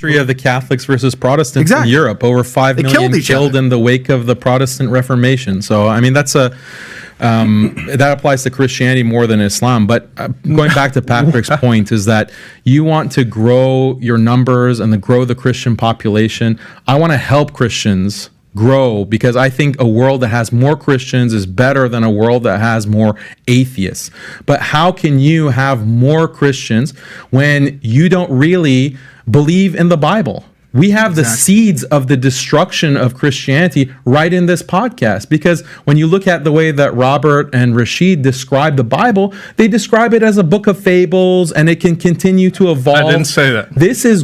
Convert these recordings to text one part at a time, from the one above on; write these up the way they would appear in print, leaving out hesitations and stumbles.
history of the Catholics versus Protestants in Europe. Over 5 million killed in the wake of the Protestant Reformation. So, I mean, that's that applies to Christianity more than Islam. But going back to Patrick's point is that you want to grow your numbers and grow the Christian population. I want to help Christians grow, because I think a world that has more Christians is better than a world that has more atheists. But how can you have more Christians when you don't really believe in the Bible? We have the seeds of the destruction of Christianity right in this podcast, because when you look at the way that Robert and Rashid describe the Bible, they describe it as a book of fables, and it can continue to evolve. I didn't say that. This is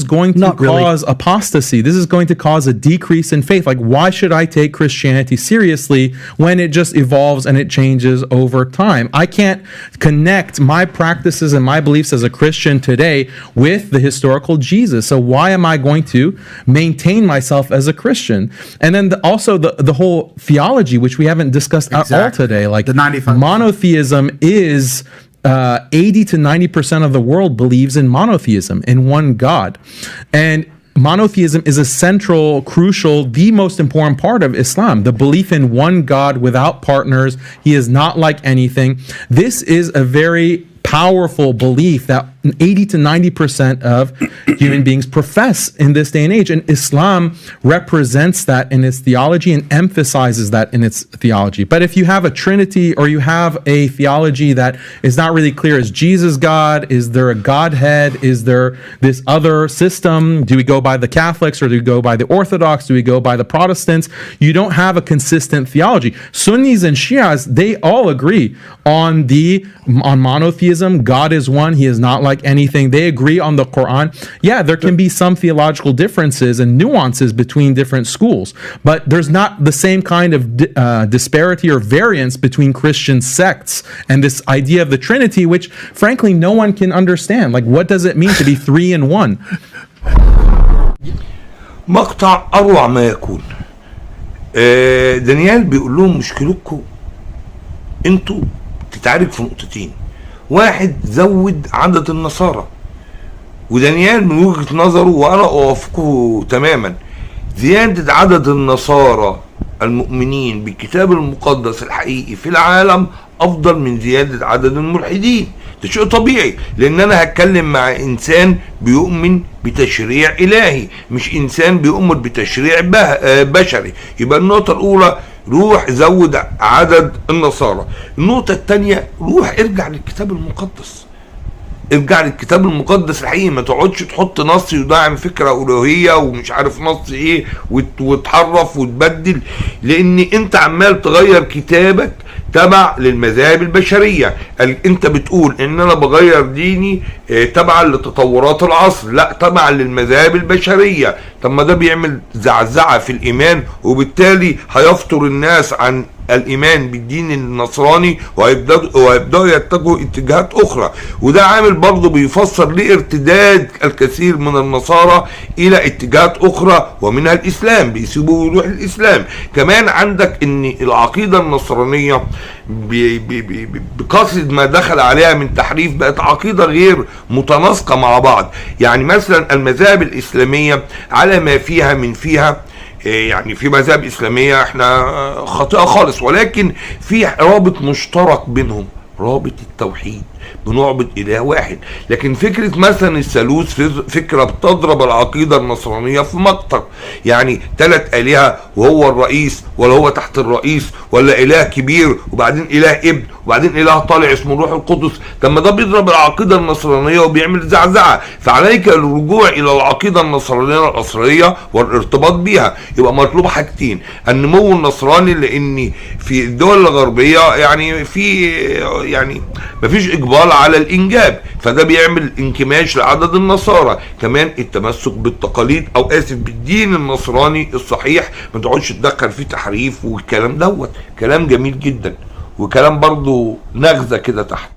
going to cause apostasy. This is going to cause a decrease in faith. Like, why should I take Christianity seriously when it just evolves and it changes over time? I can't connect my practices and my beliefs as a Christian today with the historical Jesus. So why am I going to maintain myself as a Christian? And then also the whole theology, which we haven't discussed at all today. Like, the 95%. Monotheism is 80 to 90% of the world believes in monotheism, in one God. And monotheism is a central, crucial, the most important part of Islam. The belief in one God without partners. He is not like anything. This is a very powerful belief that 80 to 90% of human beings profess in this day and age. And Islam represents that in its theology and emphasizes that in its theology. But if you have a Trinity, or you have a theology that is not really clear, is Jesus God? Is there a Godhead? Is there this other system? Do we go by the Catholics, or do we go by the Orthodox? Do we go by the Protestants? You don't have a consistent theology. Sunnis and Shias, they all agree on monotheism. God is one. He is not like anything. They agree on the Quran. Yeah, there can be some theological differences and nuances between different schools, but there's not the same kind of disparity or variance between Christian sects and this idea of the Trinity, which frankly no one can understand. Like, what does it mean to be 3 in 1? مقطع أروع ما يكون. دانيال بيقول لهم مشكلتكم انتوا تتعارك في نقطتين. واحد، زود عدد النصارى، ودانيال من وجهة نظره وانا اوافقه تماما، زيادة عدد النصارى المؤمنين بالكتاب المقدس الحقيقي في العالم افضل من زيادة عدد الملحدين. ده شيء طبيعي، لان انا هتكلم مع انسان بيؤمن بتشريع الهي، مش انسان بيؤمن بتشريع بشري. يبقى النقطة الاولى، روح زود عدد النصارى. النقطة الثانية، روح ارجع للكتاب المقدس. ارجع للكتاب المقدس الحقيقي، ما تقعدش تحط نص يدعم فكرة ألوهية ومش عارف نص ايه وتحرف وتبدل، لان انت عمال تغير كتابك تبع للمذاهب البشرية. انت بتقول ان انا بغير ديني تبعا لتطورات العصر، لا، تبعا للمذاهب البشرية. طب ما ده بيعمل زعزعة في الايمان، وبالتالي هيفطر الناس عن الايمان بالدين النصراني وهيبدأوا يتجهوا اتجاهات اخرى. وده عامل برضه بيفسر لارتداد الكثير من النصارى الى اتجاهات اخرى، ومنها الاسلام، بيسيبوا ويروح الاسلام. كمان عندك ان العقيدة النصرانية بقصد ما دخل عليها من تحريف بقت عقيدة غير متناسقة مع بعض. يعني مثلا المذاهب الاسلامية على ما فيها من فيها، يعني في مذاهب إسلامية احنا خاطئة خالص، ولكن في رابط مشترك بينهم، رابط التوحيد، بنعبد إله واحد. لكن فكرة مثلا الثالوث فكرة بتضرب العقيدة النصرانية في مقتل. يعني 3 آلهة وهو الرئيس، ولا هو تحت الرئيس، ولا إله كبير وبعدين إله ابن وبعدين إله طالع اسمه الروح القدس. لما ده بيضرب العقيدة النصرانية وبيعمل زعزعة. فعليك الرجوع إلى العقيدة النصرانية الأصلية والارتباط بها. يبقى مطلوب حاجتين: النمو النصراني، لأن في الدول الغربية يعني مفيش إقبال على الإنجاب، فده بيعمل انكماش لعدد النصارى. كمان التمسك بالتقاليد، أو آسف بالدين النصراني الصحيح، ما تقعدش تدخل فيه تحريف والكلام دوت. كلام جميل جدا، وكلام برضو نغزة كده تحت.